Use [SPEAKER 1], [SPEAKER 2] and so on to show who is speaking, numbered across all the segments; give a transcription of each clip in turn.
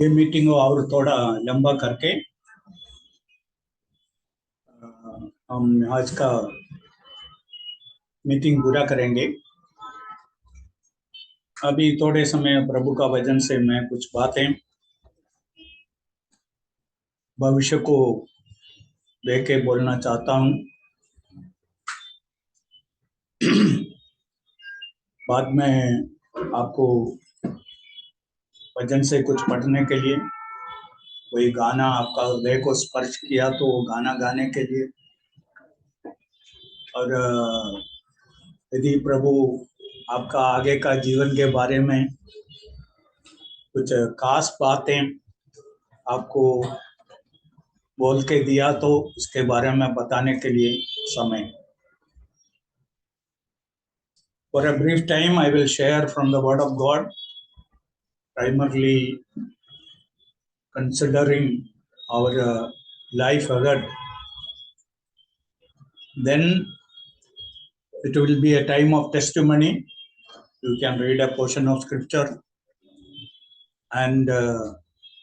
[SPEAKER 1] ये मीटिंग और थोड़ा लंबा करके हम आज का मीटिंग पूरा करेंगे। अभी थोड़े समय प्रभु का वचन से मैं कुछ बातें भविष्य को देख के बोलना चाहता हूँ। बाद में आपको वचन से कुछ पढ़ने के लिए, कोई गाना आपका हृदय को स्पर्श किया तो वो गाना गाने के लिए, और यदि प्रभु आपका आगे का जीवन के बारे में कुछ खास बातें आपको बोल के दिया तो उसके बारे में बताने के लिए समय। For a brief time, I will share from the Word of God, primarily considering our life ahead. Then it will be a time of testimony. You can read a portion of scripture, and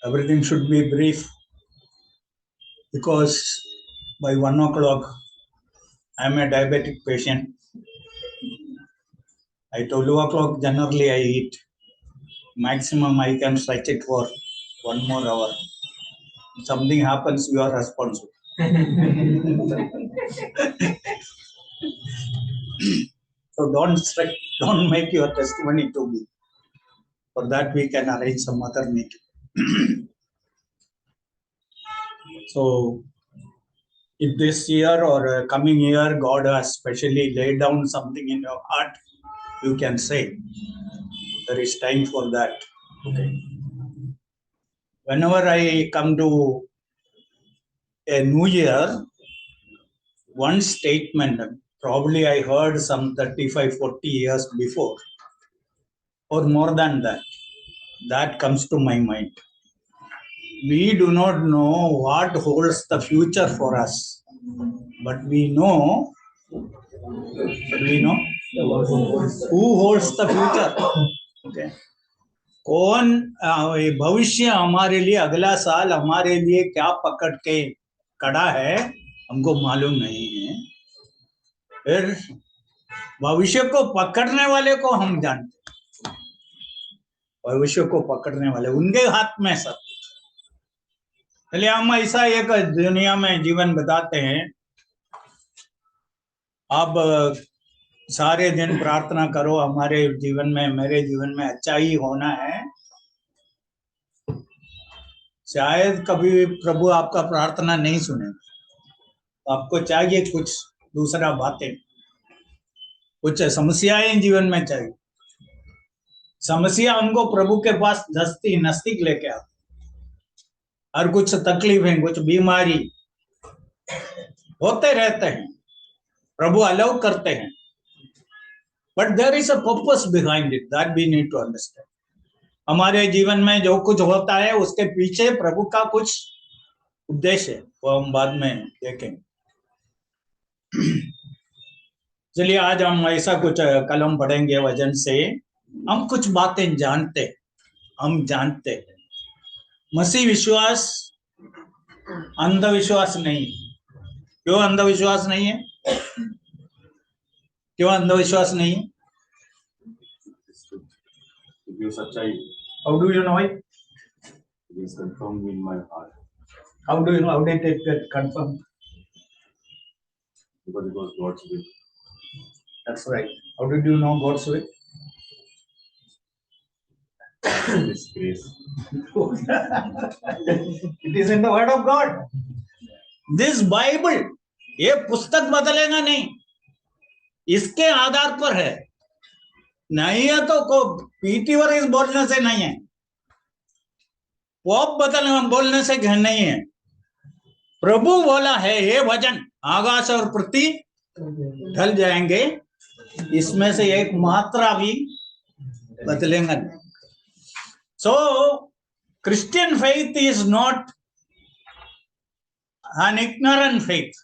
[SPEAKER 1] everything should be brief, because by 1 o'clock I am a diabetic patient. At 12 o'clock generally I eat. Maximum I can stretch it for 1 more hour. If something happens, you are responsible. So don't make your testimony too big. For that we can arrange some other meeting. So if this year or coming year God has specially laid down something in your heart, you can say there is time for that. Okay. Whenever I come to a new year, one statement probably I heard some 35-40 years before, or more than that comes to my mind. We do not know what holds the future for us, but we know who holds the future. Okay. कौन भविष्य हमारे लिए, अगला साल हमारे लिए क्या पकड़ के खड़ा है हमको मालूम नहीं है। फिर भविष्य को पकड़ने वाले को हम जानते, भविष्य को पकड़ने वाले उनके हाथ में सब। चलिए हम ऐसा एक दुनिया में जीवन बताते हैं। अब सारे दिन प्रार्थना करो हमारे जीवन में, मेरे जीवन में अच्छा ही होना है। शायद कभी प्रभु आपका प्रार्थना नहीं सुने, आपको चाहिए कुछ दूसरा बातें, कुछ समस्याएं जीवन में चाहिए। समस्या हमको प्रभु के पास नजदीक लेके आती, और कुछ तकलीफें, कुछ बीमारी होते रहते हैं, प्रभु अलाउ करते हैं, but there is a purpose behind it, that we need to understand. हमारे जीवन में जो कुछ होता है उसके पीछे प्रभु का कुछ उद्देश्य है, वो हम बाद में देखेंगे। चलिए आज हम ऐसा कुछ कलम पढ़ेंगे वचन से। हम कुछ बातें जानते हैं, हम जानते हैं मसीह विश्वास अंधविश्वास नहीं। क्यों अंधविश्वास नहीं है? क्यों अंधविश्वास नहीं है?
[SPEAKER 2] सच्चाई।
[SPEAKER 1] How do you know it?
[SPEAKER 2] It is confirmed in my heart.
[SPEAKER 1] How do you know? How did it get confirmed?
[SPEAKER 2] Because it was God's will.
[SPEAKER 1] That's right. How did you know God's will?
[SPEAKER 2] His grace.
[SPEAKER 1] It is in the Word of God. This Bible, ये पुस्तक बदलेगा नहीं, इसके आधार पर है। नहीं है तो को पीटी वर्गीस बोलने से नहीं है, पॉप बदलना बोलने से नहीं है। प्रभु बोला है ये वचन, आकाश और पृथ्वी ढल जाएंगे, इसमें से एक मात्रा भी बदलेगा नहीं। So Christian faith is not an ignorant faith.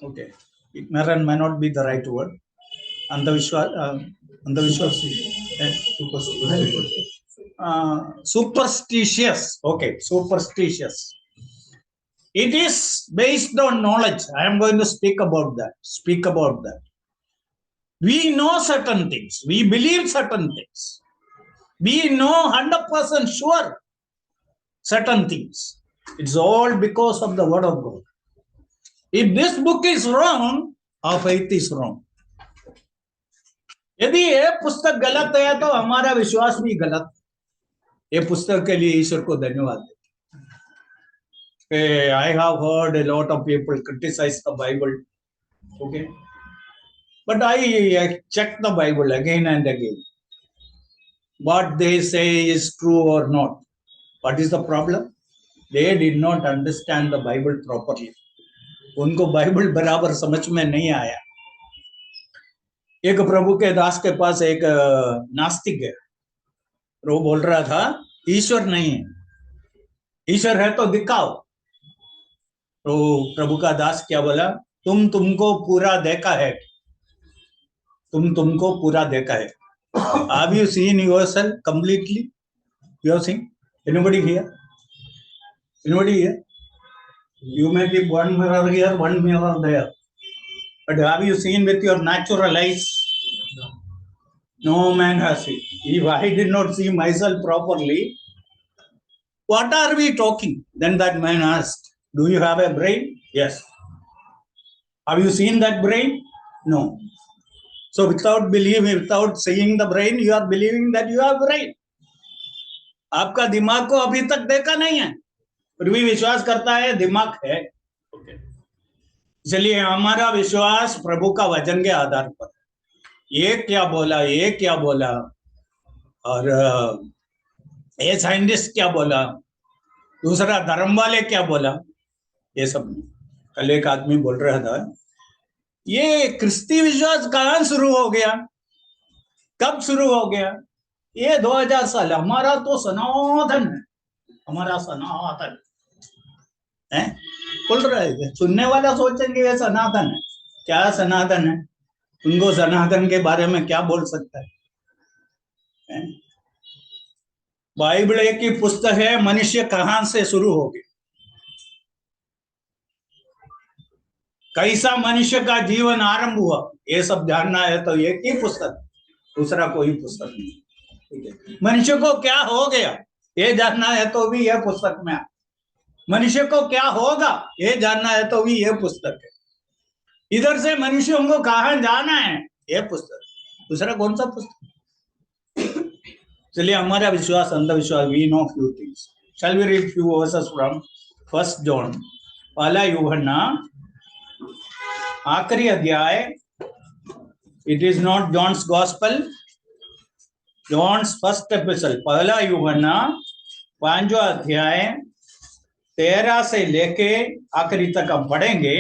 [SPEAKER 1] Okay, ignorant may not be the right word. अंधविश्वास superstitious. Okay, superstitious. It is based on knowledge. I am going to speak about that. We know certain things. We believe certain things. We know 100% sure certain things. It's all because of the word of God. If this book is wrong, our faith is wrong. यदि ये पुस्तक गलत है तो हमारा विश्वास भी गलत है. ये पुस्तक के लिए ईश्वर को धन्यवाद. I have heard a lot of people criticize the Bible. Okay. But I check the Bible again and again. What they say is true or not. What is the problem? They did not understand the Bible properly. उनको Bible बराबर समझ में नहीं आया. एक प्रभु के दास के पास एक नास्तिक है. वो बोल रहा था ईश्वर नहीं है. ईश्वर है तो दिखाओ. तो प्रभु का दास क्या बोला? तुमको पूरा देखा है. तुमको पूरा देखा है. Have you seen yourself completely? You have seen? Anybody here? You may keep one mirror here, one mirror there. But have you seen with your natural eyes? No man has seen. If I did not see myself properly, what are we talking? Then that man asked, do you have a brain? Yes. Have you seen that brain? No. So without seeing the brain, you are believing that you have brain. आपका दिमाग को अभी तक देखा नहीं है, फिर भी विश्वास करता है दिमाग है. इसलिए हमारा विश्वास प्रभु का वचन के आधार पर. ये क्या बोला, और ये साइंटिस्ट क्या बोला, दूसरा धर्म वाले क्या बोला, ये सब नहीं. कल एक आदमी बोल रहा था ये क्रिस्ती विश्वास कहाँ शुरू हो गया, कब शुरू हो गया? ये 2000 साल. हमारा तो सनातन है, हमारा सनातन है बोल रहा है. सुनने वाला सोचेंगे ये सनातन है. क्या सनातन है? उनको सनातन के बारे में क्या बोल सकता है? बाइबल एक ही पुस्तक है. मनुष्य कहां से शुरू हो गया, कैसा मनुष्य का जीवन आरंभ हुआ, ये सब जानना है तो एक ही पुस्तक, दूसरा कोई पुस्तक नहीं. मनुष्य को क्या हो गया ये जानना है तो भी यह पुस्तक में. मनुष्य को क्या होगा ये जानना है तो भी यह पुस्तक है. इधर से मनुष्यों को कहां जाना है यह पुस्तक, दूसरा कौन सा पुस्तक? चलिए हमारा विश्वास, अंधविश्वास. We know few things. Shall we read few verses from 1 John, पहला यूहन्ना आखिरी अध्याय. It is not John's gospel, John's first episode. पहला यूहन्ना 5वां अध्याय 13 से लेके आखिरी तक हम पढ़ेंगे.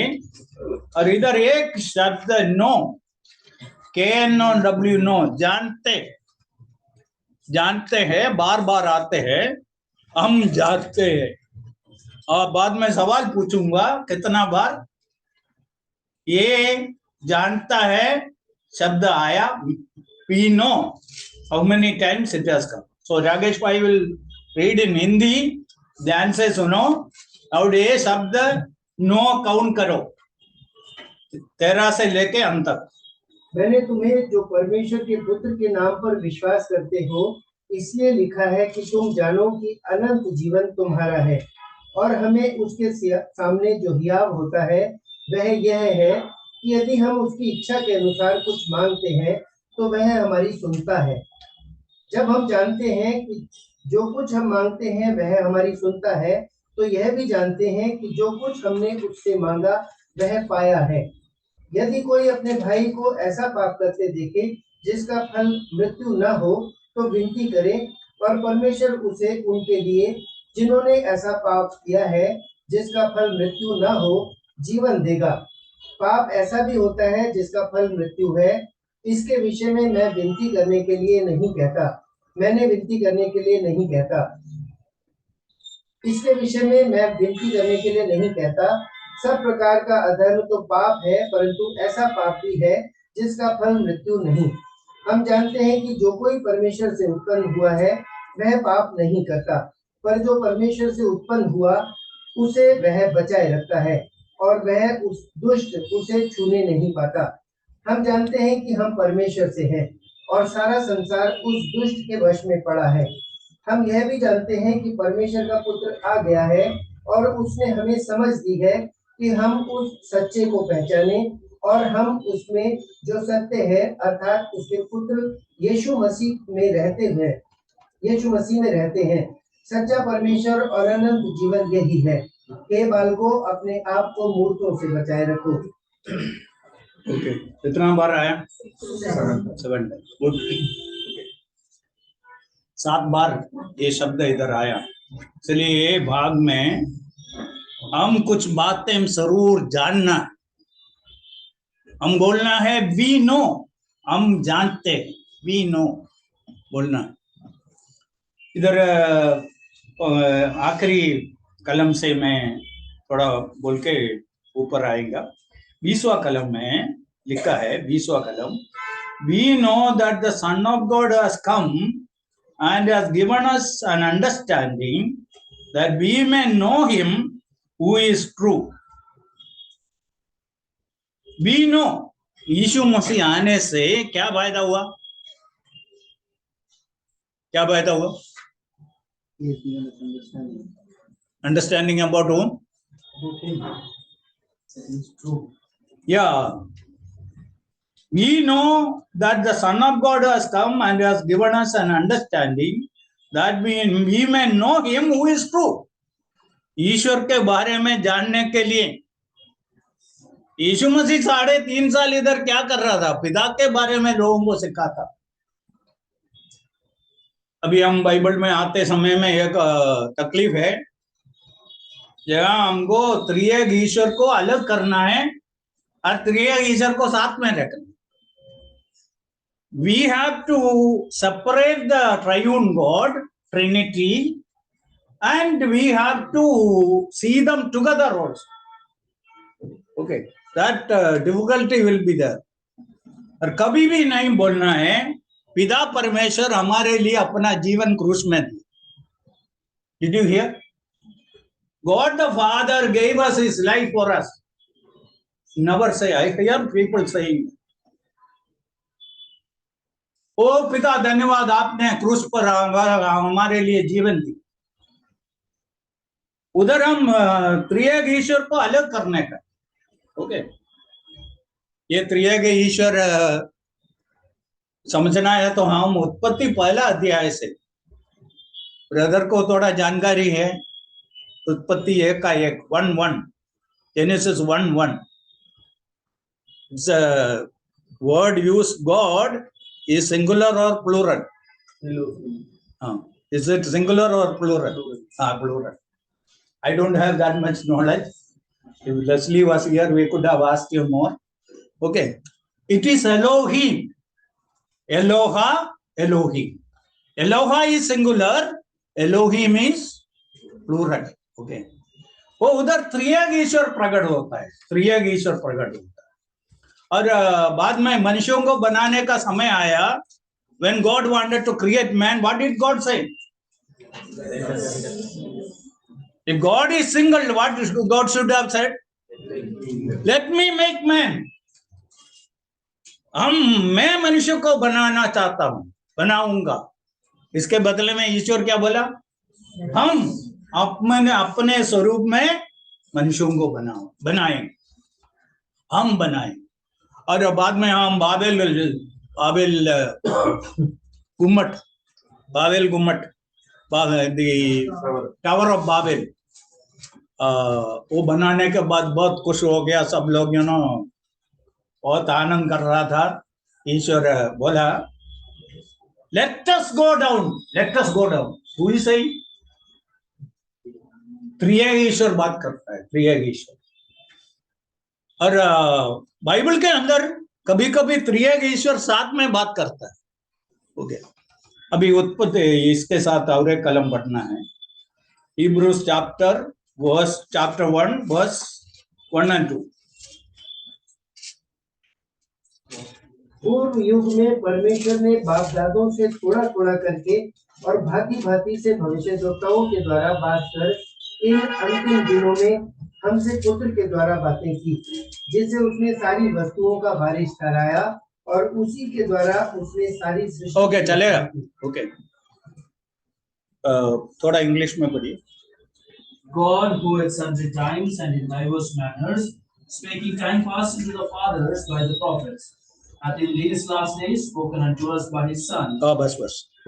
[SPEAKER 1] और इधर एक शब्द नो, KNOW, नो, जानते हैं, बार बार आते हैं, हम जानते हैं. और बाद में सवाल पूछूंगा कितना बार ये जानता है शब्द आया. We know how many times it has come. So Ragesh Bhai will read in Hindi. ध्यान से सुनो. और ये शब्द नो काउंट करो 13 से लेके अंत तक.
[SPEAKER 3] मैंने तुम्हें जो परमेश्वर के पुत्र के नाम पर विश्वास करते हो इसलिए लिखा है कि तुम जानो कि अनंत जीवन तुम्हारा है. और हमें उसके सामने जो हियाव होता है वह यह है कि यदि हम उसकी इच्छा के अनुसार कुछ मांगते हैं तो वह हमारी सुनता है. जब हम जानते हैं कि जो कुछ हम मांगते हैं वह हमारी सुनता है तो यह भी जानते हैं कि जो कुछ हमने उससे मांगा वह पाया है. यदि कोई अपने भाई को ऐसा पाप करते देखे जिसका फल मृत्यु न हो तो विनती करे, और परमेश्वर उसे उनके लिए जिन्होंने ऐसा पाप किया है जिसका फल मृत्यु न हो जीवन देगा. पाप ऐसा भी होता है जिसका फल मृत्यु है. इसके विषय में मैं विनती करने के लिए नहीं कहता, इसके विषय में मैं विनती करने के लिए नहीं कहता. सब प्रकार का अधर्म तो पाप है, परंतु ऐसा पाप भी है जिसका फल मृत्यु नहीं. हम जानते हैं कि जो कोई परमेश्वर से उत्पन्न हुआ है वह पाप नहीं करता, पर जो परमेश्वर से उत्पन्न हुआ उसे वह बचाए रखता है, और वह उस दुष्ट उसे छूने नहीं पाता। हम जानते हैं कि हम परमेश्वर से हैं, और सारा संसार उस दुष्ट के वश में पड़ा है। हम यह भी जानते हैं कि परमेश्वर का पुत्र आ गया है, और उसने हमें समझ दी है कि हम उस सच्चे को पहचाने, और हम उसमें जो सत्य है अर्थात उसके पुत्र यीशु मसीह में रहते हैं। सच्चा परमेश्वर और अनंत जीवन यही है। हे बालकों, अपने आप को मूर्खों से बचाए रखो।
[SPEAKER 1] ओके, कितना बार आया? 7 गुड। 7 बार ये शब्द इधर आया। इसलिए ये भाग में हम कुछ बातें जरूर जानना, हम बोलना है वी नो, हम जानते, वी नो बोलना है। इधर आखिरी कलम से मैं थोड़ा बोल के ऊपर आएगा। 20वां कलम में लिखा है, 20वां कलम, we know that the Son of God has come and has given us an understanding that we may know him who is true. We know, यीशु मसीह आने से क्या फायदा हुआ? क्या फायदा हुआ? Understanding about whom? Yeah. We know that the Son of God has come and has given us an understanding that we may know him who is true. ईश्वर के बारे में जानने के लिए यीशु मसीह 3.5 साल इधर क्या कर रहा था? पिता के बारे में लोगों को सिखाता। अभी हम बाइबल में आते समय में एक तकलीफ है, जहां हमको त्रिएक ईश्वर को अलग करना है और त्रिएक ईश्वर को साथ में रखना। We have to separate the triune God, Trinity, and we have to see them together also. Okay, that difficulty will be there. और कभी भी नहीं बोलना है पिता परमेश्वर हमारे लिए अपना जीवन क्रूस में दिया। Did you hear? God the Father gave us his life for us. Never say, I hear people saying, ओ पिता धन्यवाद, आपने क्रूस पर हमारे लिए जीवन दी। उधर हम त्रिएक ईश्वर को अलग करने का। ओके, ये त्रिएक ईश्वर समझना है तो हम उत्पत्ति पहला अध्याय से, ब्रदर को थोड़ा जानकारी है, उत्पत्ति 1:1 genesis 1:1। It's a word used God is singular or plural? Is it singular or plural? Plural. I don't have that much knowledge. If Leslie was here, we could have asked you more. Okay. It is Elohim. Eloha, Elohim. Eloha is singular, Elohim is plural. Okay. वो उधर त्रिएक ईश्वर प्रकट होता है, त्रिएक ईश्वर प्रकट होता है। और बाद में मनुष्यों को बनाने का समय आया, when God wanted to create man, what did God say? If God is single, what God should have said? Let me make man. मैं मनुष्य को बनाना चाहता हूं, बनाऊंगा। इसके बदले में ईश्वर क्या बोला? हम अपने स्वरूप में मनुष्यों को बनाएं, हम बनाएं। और बाद में हम बाबेल गुम्मट, टावर ऑफ बाबेल, वो बनाने के बाद बहुत खुश हो गया सब लोग, बहुत आनंद कर रहा था। ईश्वर बोला let us go down. Who is saying? त्रिएक ईश्वर बात करता है, त्रिएक ईश्वर। और बाइबल के अंदर कभी कभी त्रिएक ईश्वर साथ में बात करता है। ओके, अभी उत्पत्ति इसके साथ और एक कलम पढ़ना है, Hebrews chapter 1 verse 1 and 2।
[SPEAKER 3] पूर्व युग में परमेश्वर ने बाप दादों से थोड़ा थोड़ा करके और भांति भांति से भविष्यद्वक्ताओं के द्वारा बात कर इन अंतिम दिनों में हमसे पुत्र के द्वारा बातें की, जिससे उसने सारी वस्तुओं का वारिस ठहराया और उसी के द्वारा उसने सारी सृष्टि
[SPEAKER 1] ओके चलेगा। ओके थोड़ा इंग्लिश में पढ़िए।
[SPEAKER 4] God, who at sundry times and in diverse manners spake in time past unto the fathers by the prophets, hath in these last days spoken unto us by his Son.
[SPEAKER 1] बस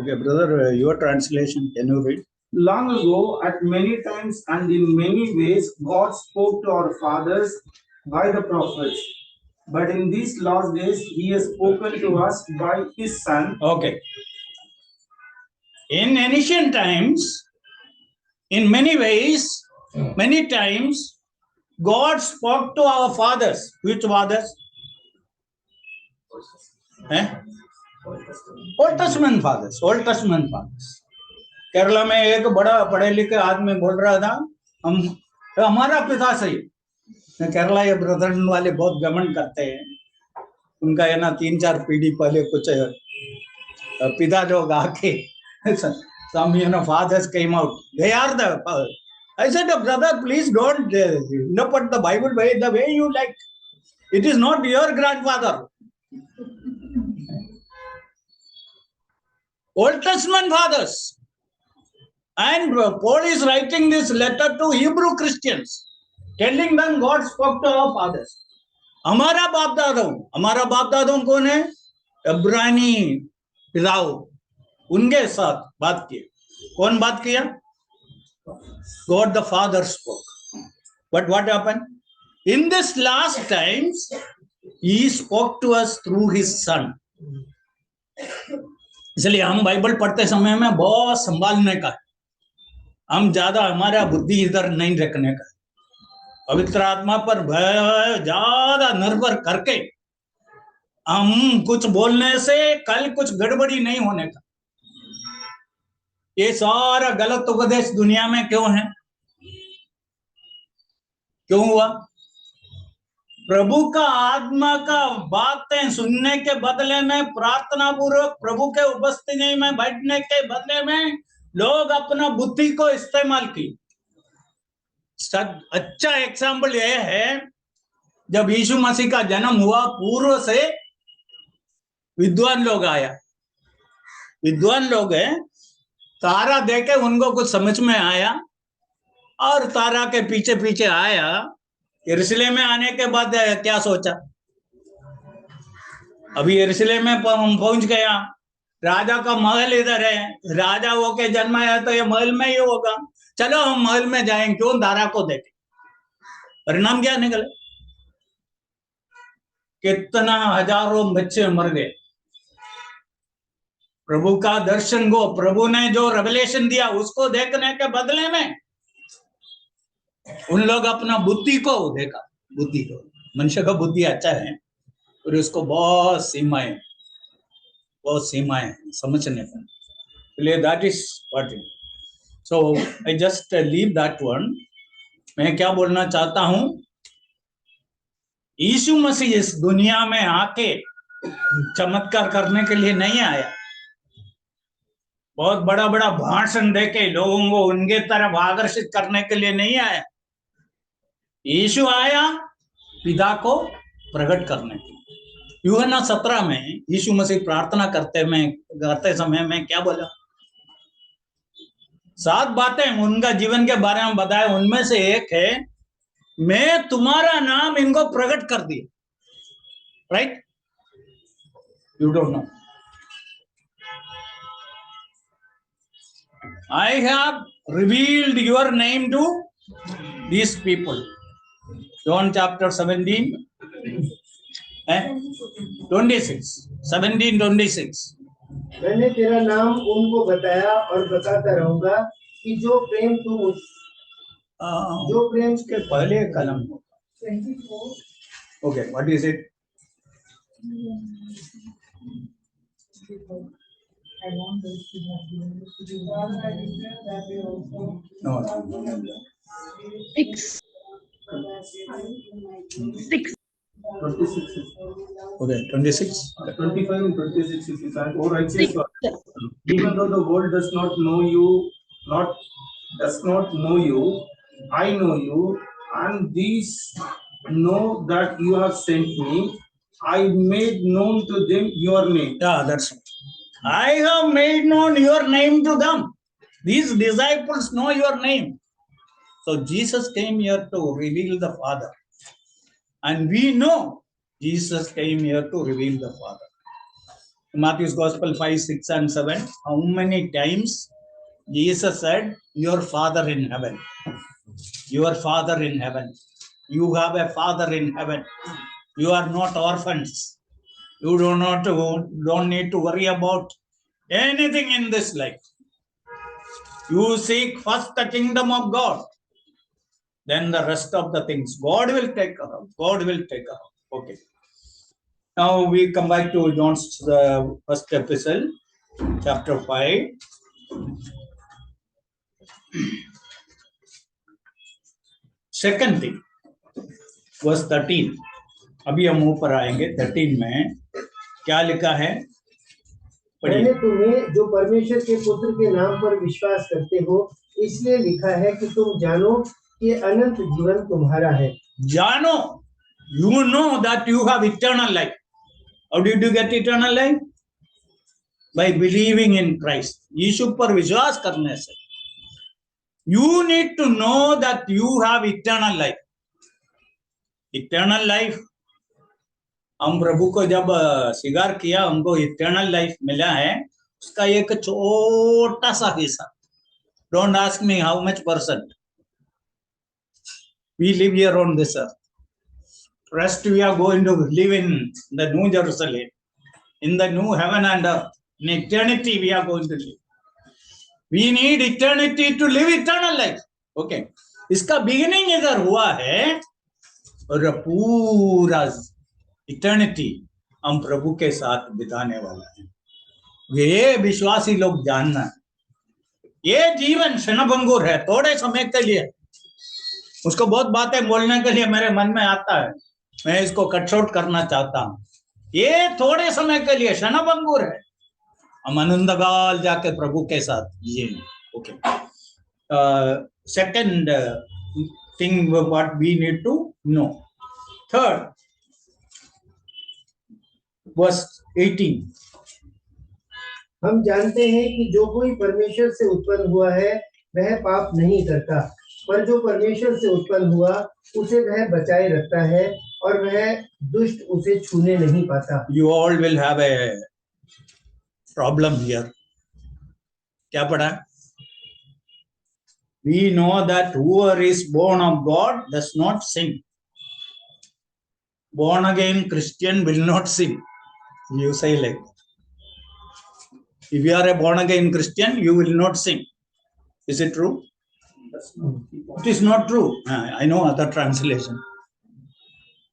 [SPEAKER 1] okay brother, your translation, can you read?
[SPEAKER 5] Long ago, at many times and in many ways, God spoke to our fathers by the prophets. But in these last days, He has spoken to us by His Son.
[SPEAKER 1] Okay. In ancient times, in many ways, many times, God spoke to our fathers. Which fathers? Old Testament fathers. Old Testament fathers. Kerala में एक बड़ा पढ़े लिखे आदमी बोल रहा था, हम हमारा पिता सही। केरला ये ब्रदर वाले बहुत घमंड करते हैं, उनका है ना 3-4 पीढ़ी पहले कुछ पिता लोग आके some fathers came out, they are the fathers. I said, brother, please don't put the Bible the way you like. It is not your grandfather. Old Testament fathers. And Paul is writing this letter to Hebrew Christians, telling them God spoke to our fathers. हमारा बाप दादा कौन है? इब्रानी पिताओं, उनके साथ बात की। कौन बात किया? God the Father spoke. But what happened? In this last times, He spoke to us through His Son. इसलिए हम बाइबल पढ़ते समय में बहुत संभालने का, हम ज्यादा हमारा बुद्धि इधर नहीं रखने का, पवित्र आत्मा पर ज्यादा निर्भर करके हम कुछ बोलने से कल कुछ गड़बड़ी नहीं होने का। ये सारा गलत उपदेश दुनिया में क्यों है? क्यों हुआ? प्रभु का आत्मा का बातें सुनने के बदले में, प्रार्थना पूर्वक प्रभु के उपस्थिति में बैठने के बदले में लोग अपना बुद्धि को इस्तेमाल की। अच्छा एग्जाम्पल यह है, जब यीशु मसीह का जन्म हुआ, पूर्व से विद्वान लोग आया, विद्वान लोग हैं, तारा देखे उनको कुछ समझ में आया और तारा के पीछे पीछे आया। यरूशलेम में आने के बाद क्या सोचा? अभी यरूशलेम में पहुंच गया, राजा का महल इधर है, राजा वो के जन्म है तो ये महल में ही होगा, चलो हम महल में जाएंगे, क्यों तारा को देखें। परिणाम क्या निकले? कितना हजारों बच्चे मर गए। प्रभु का दर्शन को, प्रभु ने जो रेवलेशन दिया उसको देखने के बदले में उन लोग अपना बुद्धि को देखा। बुद्धि को, मनुष्य का बुद्धि अच्छा है और उसको बहुत सीमाएं समझने का। इसलिए that is what it. So I just leave that one. मैं क्या बोलना चाहता हूं, यीशु मसीह इस दुनिया में आके चमत्कार करने के लिए नहीं आया, बहुत बड़ा बड़ा भाषण देके लोगों को उनके तरफ आकर्षित करने के लिए नहीं आया। यीशु आया पिता को प्रकट करने के लिए। यूहन्ना 17 में यीशु मसीह प्रार्थना करते समय में क्या बोला? 7 बातें उनका जीवन के बारे में बताया, उनमें से एक है, मैं तुम्हारा नाम इनको प्रकट कर दिया। Right? You don't know, I have revealed your name to these people. John chapter 17, 26, 17:26.
[SPEAKER 3] मैंने तेरा नाम उनको बताया और बताता रहूंगा कि जो प्रेम
[SPEAKER 1] के पहले कलम होगा। Okay, what is it?
[SPEAKER 6] I want those to have the that they also.
[SPEAKER 1] No.
[SPEAKER 6] 6. 6.
[SPEAKER 5] 26.
[SPEAKER 1] Okay, 26.
[SPEAKER 5] 25 and 26 is that all right?
[SPEAKER 6] 6.
[SPEAKER 5] even though the world does not know you, I know you, and these know that you have sent me. I made known to them your name.
[SPEAKER 1] Yeah, that's right. I have made known your name to them. These disciples know your name. So Jesus came here to reveal the Father. And we know Jesus came here to reveal the Father. Matthew's Gospel 5, 6, and 7. How many times Jesus said, your Father in heaven. Your Father in heaven. You have a Father in heaven. You are not orphans. You don't need to worry about anything in this life. You seek first the kingdom of God. Then the rest of the things God will take care of. God will take care of. Okay. Now we come back to John's first epistle, chapter 5. Second thing, verse 13. अभी हम ऊपर आएंगे 13 में क्या लिखा है पढ़िए।
[SPEAKER 3] मैंने तुम्हें जो परमेश्वर के पुत्र के नाम पर विश्वास करते हो इसलिए लिखा है कि तुम जानो कि अनंत जीवन तुम्हारा है।
[SPEAKER 1] जानो, you know that you have eternal life. How did you get eternal life? By believing in Christ. यीशु पर विश्वास करने से। You need to know that you have eternal life. Eternal life. हम प्रभु को जब स्वीकार किया, हमको इटर्नल लाइफ मिला है, उसका एक छोटा सा हिस्सा। Don't ask me how much %. We live here on this earth. Rest we are going to live in the New Jerusalem, in the new heaven and earth. In eternity we are going to live. We need eternity to live eternal life. Okay. इसका beginning इधर हुआ है और पूरा eternity हम प्रभु के साथ बिताने वाला है। ये विश्वासी लोग जानना है, ये जीवन क्षणभंगुर है, थोड़े समय के लिए। उसको बहुत बातें बोलने के लिए मेरे मन में आता है, मैं इसको कट शॉर्ट करना चाहता हूँ। ये थोड़े समय के लिए क्षणभंगुर है, हम अनंतकाल जाके प्रभु के साथ ये। Okay, second thing what we need to know. Third, verse 18।
[SPEAKER 3] हम जानते हैं कि जो कोई परमेश्वर से उत्पन्न हुआ है वह पाप नहीं करता, पर जो परमेश्वर से उत्पन्न हुआ उसे वह बचाए रखता है और वह दुष्ट उसे छूने नहीं पाता।
[SPEAKER 1] You all will have a problem here. क्या पढ़ा? We know that whoever is born of God does not sin. Born again Christian will not sin. You say like that. If you are a born again Christian, you will not sin. Is it true? It is not true. I know other translation.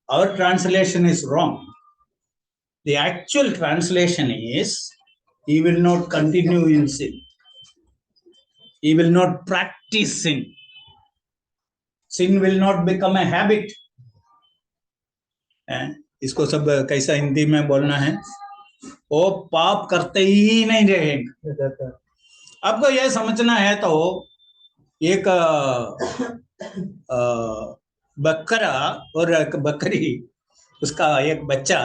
[SPEAKER 1] Our translation is wrong. The actual translation is, he will not continue in sin. He will not practice sin. Sin will not become a habit. इसको सब कैसा हिंदी में बोलना है? वो पाप करते ही नहीं रहेंगे। आपको यह समझना है तो एक बकरा और एक बकरी, उसका एक बच्चा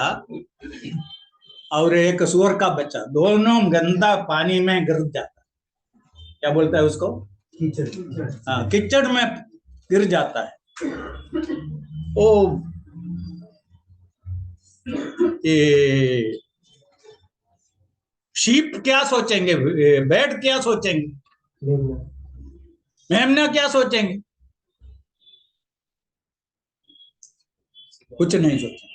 [SPEAKER 1] और एक सूअर का बच्चा, दोनों गंदा पानी में गिर जाता है। क्या बोलता है उसको?
[SPEAKER 3] कीचड़।
[SPEAKER 1] हाँ, कीचड़ में गिर जाता है। ओ ये शीप क्या सोचेंगे, बैड क्या सोचेंगे, मेमना क्या सोचेंगे? कुछ नहीं सोचेंगे।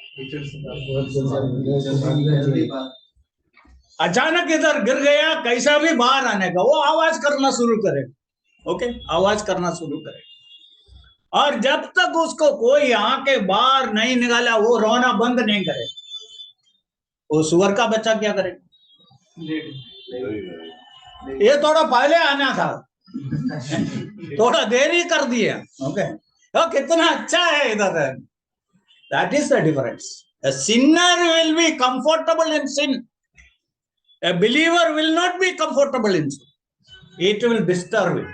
[SPEAKER 1] अचानक इधर गिर गया, कैसा भी बाहर आने का, वो आवाज करना शुरू करेगा। ओके, आवाज करना शुरू करेगा, और जब तक उसको कोई आके बाहर नहीं निकाला, वो रोना बंद नहीं करे। वो सुअर का बच्चा क्या करेगा? ये थोड़ा पहले आना था, थोड़ा देरी कर दिया। ओके, तो कितना अच्छा है इधर। That is the difference. A sinner will be comfortable in sin. A believer will not be comfortable in sin. It will disturb it.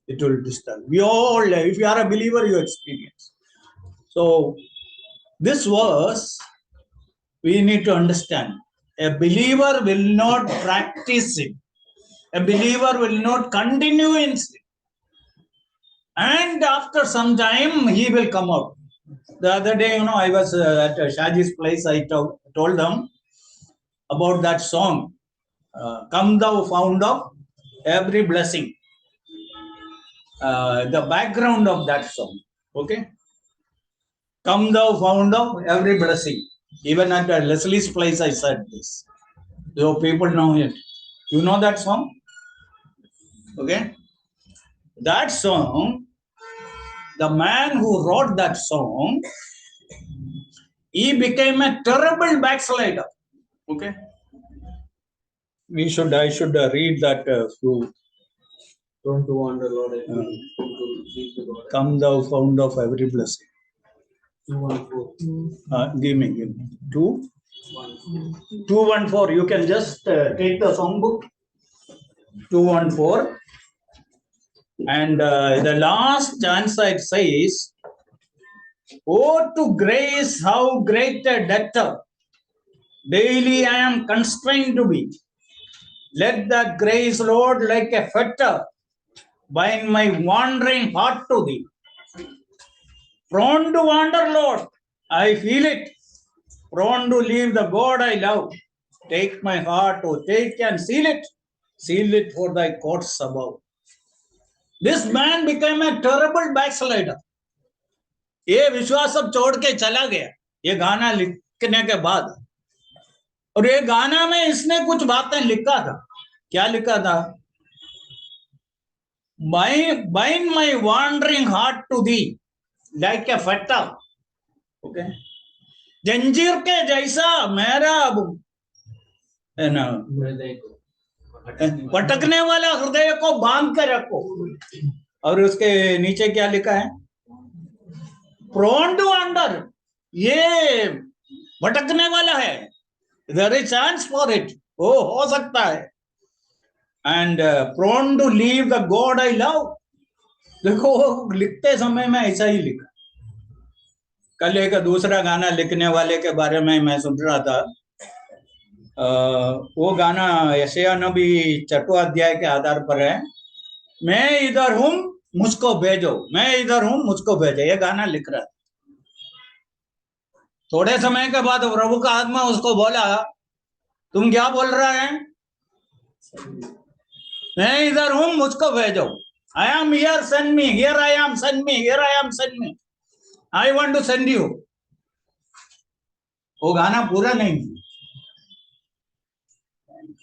[SPEAKER 1] It will disturb. We all, if you are a believer, you experience. So, this verse, we need to understand. A believer will not practice it. A believer will not continue in sin. And after some time, he will come out. The other day, I was at Shaji's place. I told them about that song, Come Thou Fount of Every Blessing. The background of that song. Okay? Come Thou Fount of Every Blessing. Even at Leslie's place, I said this. So people know it. You know that song? Okay? That song, the man who wrote that song, he became a terrible backslider. Okay? I should read that few.
[SPEAKER 4] Prone to wander, Lord, I pray. Prone to seek the Lord.
[SPEAKER 1] Come Thou Fount of Every Blessing.
[SPEAKER 4] 2:14.
[SPEAKER 1] Give me. 2:14. You can just take the song book. 2:14. And the last stanza it says, "Oh, to grace, how great a debtor daily I am constrained to be. Let that grace, Lord, like a fetter, bind my wandering heart to thee. Prone to wander, Lord, I feel it. Prone to leave the God I love. Take my heart, oh, take and seal it. Seal it for thy courts above." This man became a terrible backslider. ये विश्वास सब छोड़ के चला गया ये गाना लिखने के बाद. और ये गाना में इसने कुछ बातें लिखा था. क्या लिखा था? Bind my wandering heart to thee like a fetter. Okay. जंजीर के जैसा मेरा है ना
[SPEAKER 4] हृदय को
[SPEAKER 1] पटकने वाला हृदय को बांध कर रखो. और उसके नीचे क्या लिखा है? Prone to wander. ये भटकने वाला है. There is chance for it. वो हो सकता है. And prone to leave the God I love. देखो वो लिखते समय में ऐसा ही लिखा. कल एक दूसरा गाना लिखने वाले के बारे में मैं सुन रहा था. वो गाना यशायाह नबी 6वां अध्याय के आधार पर है. मैं इधर हूं मुझको भेजो, मैं इधर हूं मुझको भेजो. ये गाना लिख रहा था. थोड़े समय के बाद प्रभु का आत्मा उसको बोला, तुम क्या बोल रहा है? मैं इधर हूं मुझको भेजो. I am here, send me. Here I am, send me. Here I am, send me. I want to send you. वो गाना पूरा नहीं.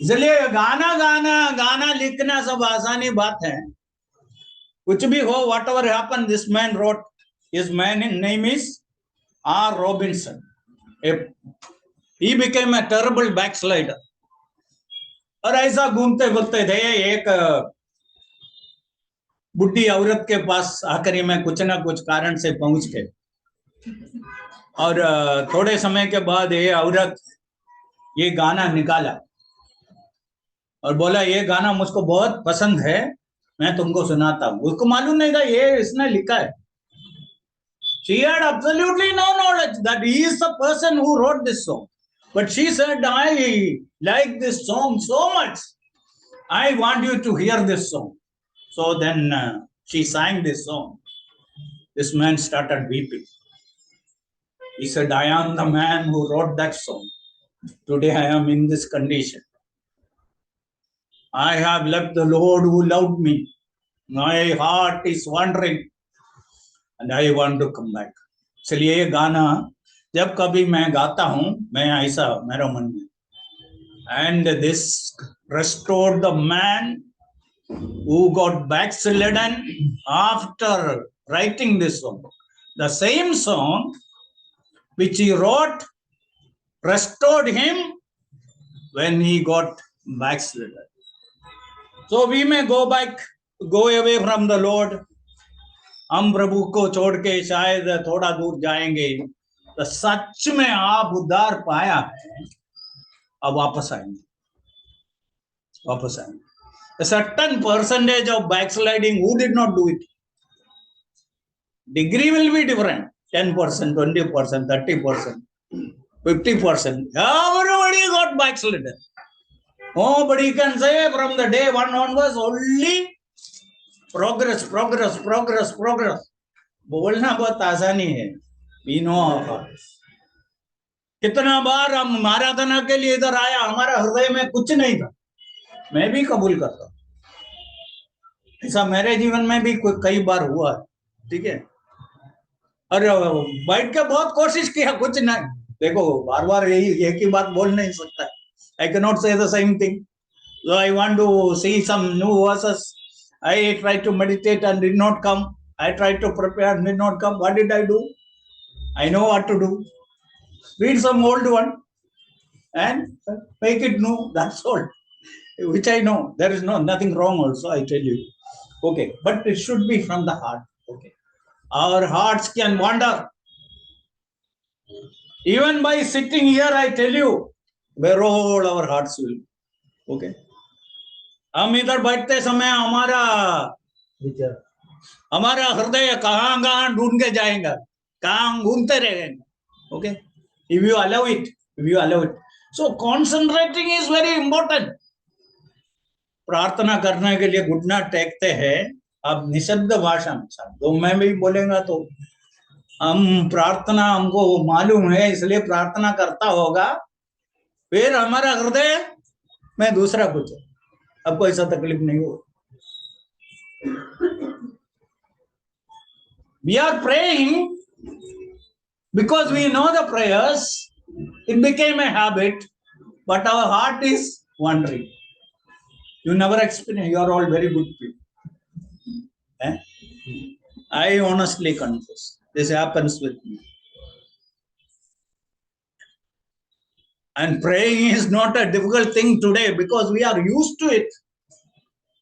[SPEAKER 1] इसलिए गाना लिखना सब आसानी बात है. कुछ भी हो, whatever happened, this man wrote. His name is R. Robinson. He became a terrible backslider. और ऐसा घूमते घूमते थे. एक बुढ़ी औरत के पास आखिरी में कुछ ना कुछ कारण से पहुंच गए. और थोड़े समय के बाद ये औरत ये गाना निकाला और बोला, ये गाना मुझको बहुत पसंद है, मैं तुमको सुनाता हूँ. उसको मालूम नहीं था ये इसने लिखा है. She had absolutely no knowledge that he is the person who wrote this song. But she said, I like this song so much. I want you to hear this song. So then she sang this song. This man started weeping. He said, I am the man who wrote that song. Today I am in this condition. I have left the Lord who loved me. My heart is wandering and I want to come back. इसलिए ये गाना जब कभी मैं गाता हूं, मैं ऐसा मेरा मन में. And this restored the man who got backslidden after writing this song. The same song which he wrote restored him when he got backslidden. So we may go away from the Lord. हम प्रभु को छोड़ के शायद थोड़ा दूर जाएंगे. तो सच में आप उद्धार पाया है, अब वापस आएंगे. वापस आएंगे. A certain percentage of backsliding, who did not do it? Degree will be different. 10%, 20%, 30%, 50%. Everybody got backslidden. Nobody can say from the day one onwards only progress. बोलना बहुत आसानी है. We know our hearts. कितना बार हम आराधना के लिए इधर आया, हमारा हृदय में कुछ नहीं था. मैं भी कबूल करता हूं, ऐसा मेरे जीवन में भी कई बार हुआ है. ठीक है. और बैठ के बहुत कोशिश किया, कुछ नहीं. देखो बार बार यही एक ही बात बोल नहीं सकता. I cannot say the same thing. So I want to see some new verses. I tried to meditate and did not come. I tried to prepare and did not come. What did I do? I know what to do. Read some old one and make it new. That's all. Which I know. There is nothing wrong also, I tell you. Okay. But it should be from the heart. Okay. Our hearts can wander. Even by sitting here, I tell you, where all our hearts will. Okay. हम इधर बैठते समय हमारा हृदय कहाँ कहाँ ढूंढ के जाएगा, कहाँ घूमते रहेंगे. Okay. If you allow it. So concentrating is very important. प्रार्थना करने के लिए घुटना टेकते हैं. अब निशब्द भाषा में तो मैं भी बोलेगा तो हम प्रार्थना, हमको मालूम है इसलिए प्रार्थना करता होगा, फिर हमारा हृदय में दूसरा कुछ है. आपको ऐसा तकलीफ नहीं हो. We are praying because we know the prayers. It became a habit, but our heart is wandering. You never experience. You are all very good people. I honestly confess, this happens with me. And praying is not a difficult thing today because we are used to it.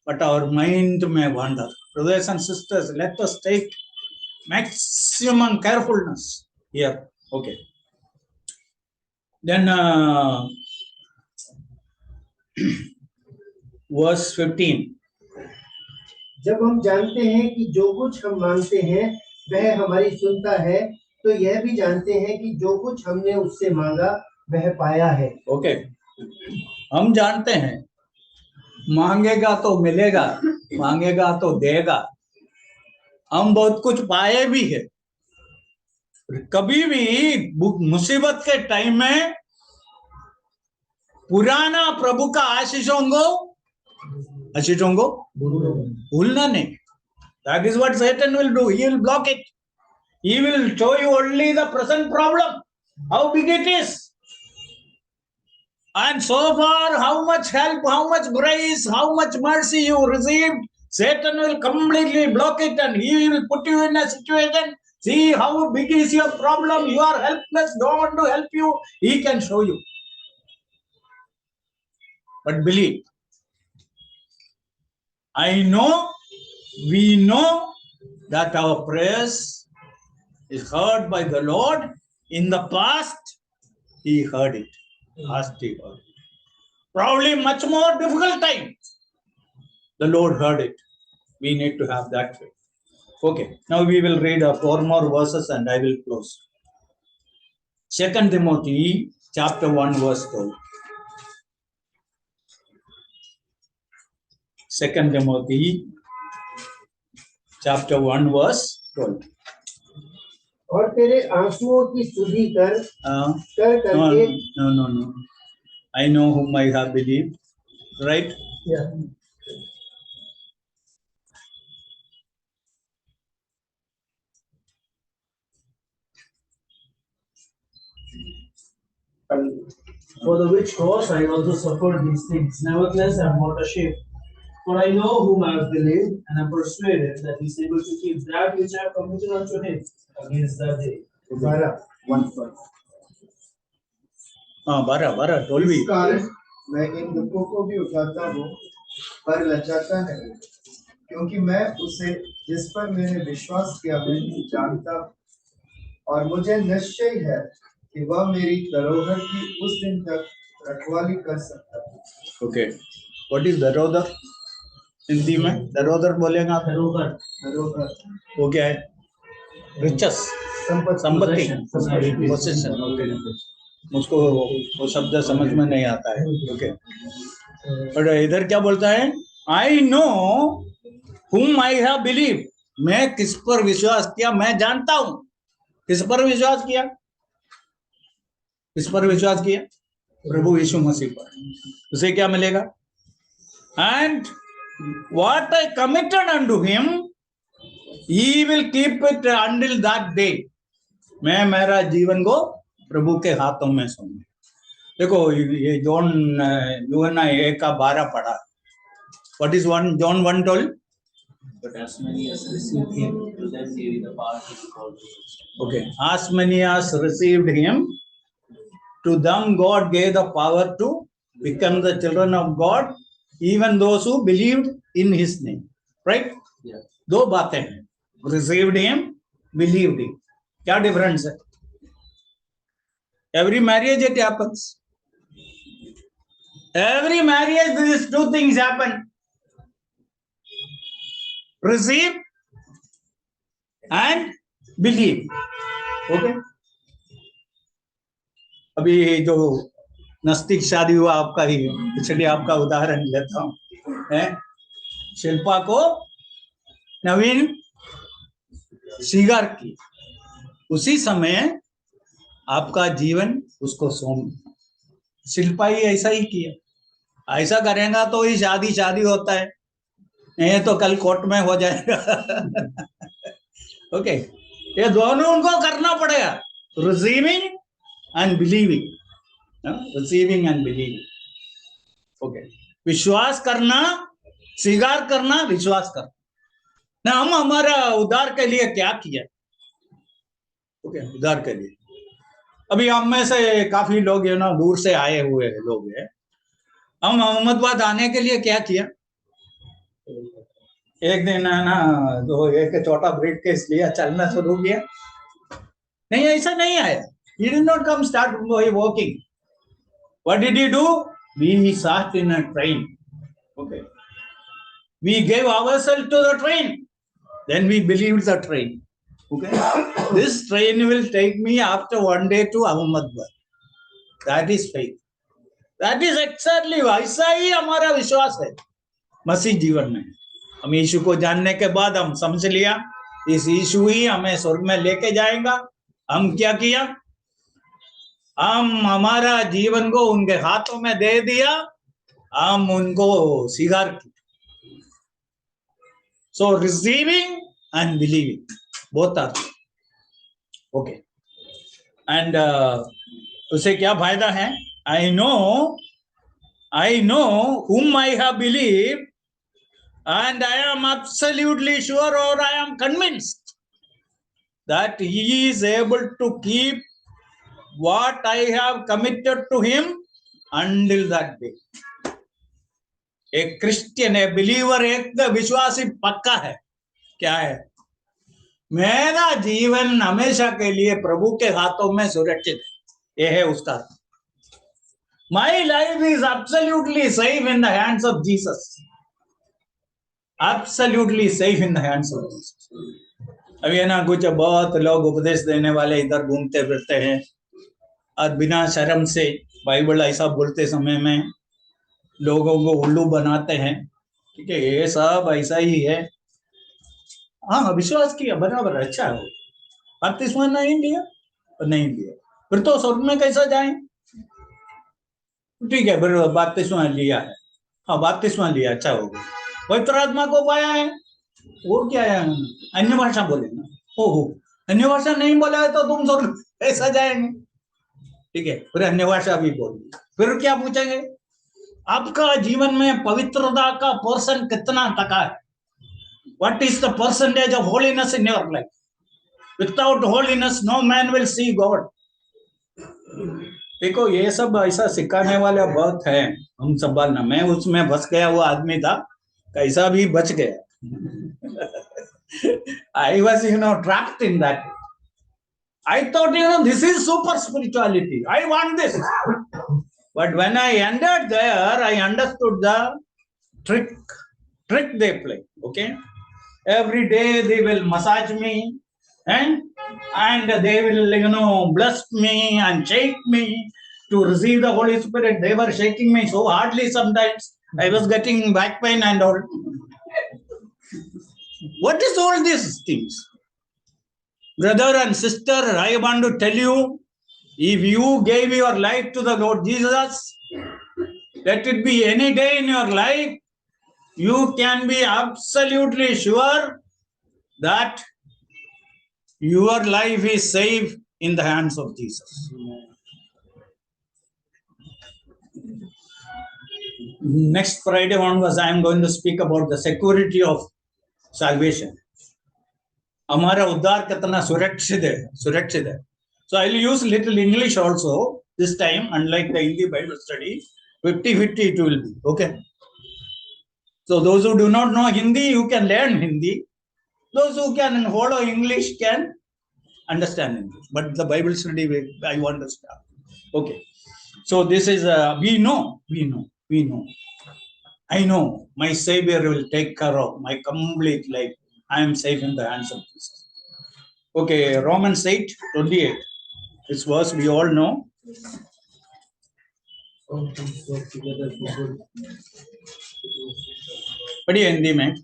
[SPEAKER 1] But our mind may wander. Brothers and sisters, let us take maximum carefulness here. Okay. Then verse 15.
[SPEAKER 3] जब हम जानते हैं कि जो कुछ हम मांगते हैं वह हमारी सुनता है, तो यह भी जानते हैं कि जो कुछ हमने उससे मांगा वह पाया है.
[SPEAKER 1] ओके. हम जानते हैं मांगेगा तो मिलेगा, मांगेगा तो देगा. हम बहुत कुछ पाए भी है. कभी भी मुसीबत के टाइम में पुराना प्रभु का आशीषों को भूलना नहीं. That is what Satan will do. He will block it. He will show you only the present problem, how big it is. And so far, how much help, how much grace, how much mercy you received, Satan will completely block it and he will put you in a situation. See how big is your problem. You are helpless, don't want to help you. He can show you. But believe. We know that our prayers is heard by the Lord. In the past, He heard it. Past He heard it. Probably much more difficult time. The Lord heard it. We need to have that faith. Okay, now we will read 4 more verses and I will close. 2 Timothy chapter 1 verse 12. 2 Timothy chapter 1 verse 12.
[SPEAKER 3] और तेरे आंसुओं की सुधि कर करके.
[SPEAKER 1] No. I know whom I have believed. Right?
[SPEAKER 3] Yeah.
[SPEAKER 4] For the which cause I also suffered these things. Nevertheless, I am not ashamed. For I know whom I have believed, and am persuaded that he is able to keep that which I have committed unto him against that day.
[SPEAKER 3] 12.
[SPEAKER 1] हाँ 12
[SPEAKER 3] इस कारण मैं इन दुखों को भी उठाता हूँ पर लजाता नहीं, क्योंकि मैं उसे जिस पर मैंने विश्वास किया है जानता हूँ, और मुझे निश्चय है कि वह मेरी धरोहर की उस दिन तक रखवाली कर सकता है.
[SPEAKER 1] Okay. व्हाट इज दरोदर हिंदी में? दरोदर बोलेगा आप?
[SPEAKER 4] धरोहर,
[SPEAKER 1] वो क्या है? रिचेस, संपत्ति, पोसेशन। ओके, मुझको वो शब्द समझ में नहीं आता है। ओके, बट इधर क्या बोलता है? I know whom I have believed, मैं किस पर विश्वास किया मैं जानता हूं। किस पर विश्वास किया? किस पर विश्वास किया? प्रभु यीशु मसीह पर। उसे क्या मिलेगा? And what I committed unto him he will keep it until that day. मैं मेरा जीवन को प्रभु के हाथों में सौंपूंगा। देखो ये यूहन्ना 1:12 पढ़ा। What is John 1:12?
[SPEAKER 4] but as many as received him, to them gave he the power to be called children.
[SPEAKER 1] Okay, as many as received him, to them God gave the power to become the children of God, even those who believed in his name. Right?
[SPEAKER 4] Yeah.
[SPEAKER 1] दो बातें हैं, received him, believed him. क्या difference है? Every marriage it happens. Every marriage these two things happen. Receive and believe. Okay. अभी जो नस्तिक शादी हुआ आपका ही, इसलिए आपका उदाहरण लेता हूं, है शिल्पा को नवीन स्वीकार की, उसी समय आपका जीवन उसको सौंप। शिल्पा ही ऐसा ही किया। ऐसा करेगा तो ही शादी होता है, नहीं तो कल कोर्ट में हो जाएगा। ओके, ये दोनों उनको करना पड़ेगा, receiving and believing. Receiving and believing. Okay, विश्वास करना, स्वीकार करना, विश्वास करना। ना हम हमारा उद्धार के लिए क्या किया? ओके, उद्धार के लिए अभी हम में से काफी लोग ना दूर से आए हुए लोग हैं। हम अहमदाबाद आने के लिए क्या किया? एक दिन है ना, जो एक छोटा ब्रीफ केस लिया, चलना शुरू किया। नहीं, ऐसा नहीं आया। He did not come start walking. What did he do? We sat in a train. Okay. We gave ourselves to the train. Then we believed the train. Okay. This train will take me after one day to Ahmedabad. That is faith. That is exactly वैसा ही हमारा विश्वास है मसीह जीवन में। हम यीशु को जानने के बाद हम समझ लिया इस यीशु ही हमें स्वर्ग में लेके जाएगा। हम क्या किया? हम हमारा जीवन को उनके हाथों में दे दिया, हम उनको स्वीकार किया। So receiving and believing both are okay. And उसे क्या फायदा है? I know whom I have believed, and I am absolutely sure, or I am convinced that he is able to keep what I have committed to him until that day. एक Christian है, believer, एक विश्वासी पक्का है। क्या है? मेरा जीवन हमेशा के लिए प्रभु के हाथों में सुरक्षित है। यह है उसका। My life is absolutely safe in the hands of Jesus. Absolutely safe in the hands of Jesus. अभी है ना, कुछ बहुत लोग उपदेश देने वाले इधर घूमते फिरते हैं और बिना शर्म से बाइबल ऐसा बोलते समय में लोगों को उल्लू बनाते हैं। ठीक है, ये सब ऐसा ही है। हाँ, विश्वास किया, बराबर, अच्छा है। बपतिस्मा नहीं लिया और नहीं लिया, फिर तो स्वर्ग में कैसा जाए? ठीक है, फिर बपतिस्मा लिया है। हाँ, बपतिस्मा लिया, अच्छा हो गया। पवित्र आत्मा को पाया है, वो क्या है? अन्य भाषा बोले ना। हो अन्य भाषा नहीं बोला है तो तुम स्वर्ग कैसा जाएंगे? ठीक है, फिर अन्य भाषा भी बोल। फिर क्या पूछेंगे? आपका जीवन में पवित्रता का पर्सन कितना टका है? What is the percentage of holiness in your life? Without holiness no man will see God. देखो, ये सब ऐसा सिखाने वाला बहुत है, हम संभालना। मैं उसमें फंस गया हुआ आदमी था, कैसा भी बच गया। I was, trapped in that. I thought, this is super spirituality. I want this. But when I entered there, I understood the trick they play. Okay, every day they will massage me, and they will bless me and shake me to receive the Holy Spirit. They were shaking me so hardly sometimes I was getting back pain and all. What is all these things? Brother and sister, I want to tell you, if you gave your life to the Lord Jesus, let it be any day in your life, you can be absolutely sure that your life is safe in the hands of Jesus. Next Friday onwards, I am going to speak about the security of salvation. हमारा उद्धार कितना सुरक्षित है. So I will use little English also this time, unlike the Hindi Bible study. 50-50 it will be. Okay. So those who do not know Hindi, you can learn Hindi. Those who can follow English can understand English. But the Bible study, I want to start. Okay. So this is, we know. I know my Savior will take care of my complete life. I am safe in the hands of Jesus. Okay, Romans 8:28. This verse we all know. पढ़िए हिंदी में.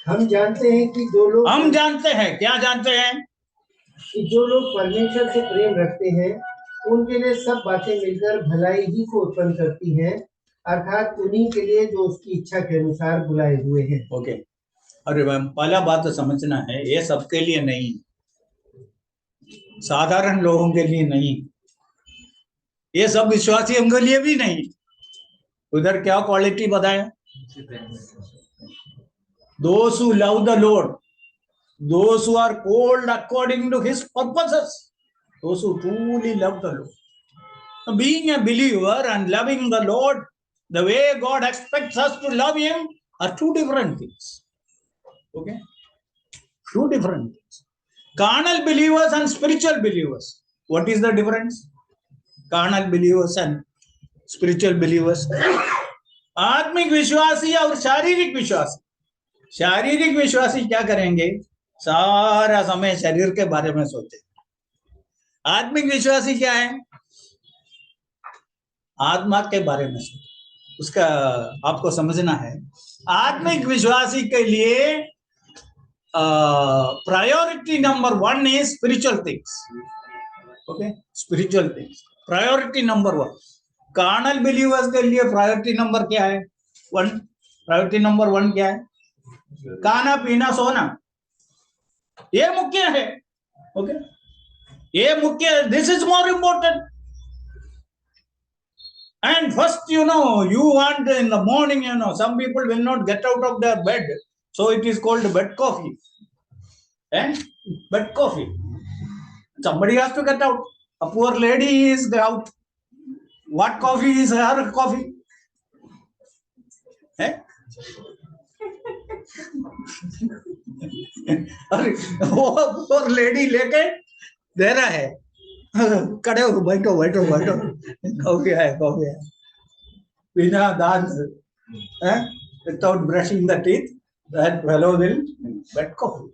[SPEAKER 3] हम जानते हैं कि जो लोग
[SPEAKER 1] हम जानते हैं, क्या जानते हैं?
[SPEAKER 3] कि जो लोग परमेश्वर से प्रेम रखते हैं उनके लिए सब बातें मिलकर भलाई ही को उत्पन्न करती हैं, अर्थात उन्हीं के लिए जो उसकी इच्छा के अनुसार बुलाए हुए हैं.
[SPEAKER 1] ओके. अरे पहला बात तो समझना है, ये सबके लिए नहीं, साधारण लोगों के लिए नहीं, ये सब विश्वासियों के लिए भी नहीं. उधर क्या क्वालिटी बताया? Those who love the Lord, those who are called according to His purposes, those who truly love the Lord. Being a believer and loving the Lord the way God expects us to love Him are two different things. Okay, two different things. Carnal believers and spiritual believers. What is the difference? Carnal believers and spiritual believers. आत्मिक विश्वासी और शारीरिक विश्वासी. शारीरिक विश्वासी क्या करेंगे? सारा समय शरीर के बारे में सोचे. आत्मिक विश्वासी क्या है? आत्मा के बारे में सोचे. उसका आपको समझना है. आत्मिक विश्वासी के लिए priority number 1 is spiritual things. Okay, spiritual things. Priority number 1. Carnal believers के लिए प्रायोरिटी नंबर क्या है? 1. प्रायोरिटी नंबर 1 क्या है? खाना पीना सोना, ये मुख्य है. ओके, ये मुख्य. This is more important. And first, you want in the morning, some people will not get out of their bed. So it is called bed coffee. Bed coffee. Somebody has to get out. A poor lady is out. What coffee is her coffee? अरे वो poor lady लेके दे रहा है. खड़े हो, बैठो. Coffee है. बिना दांत, without brushing the teeth, that fellow will bed coffee.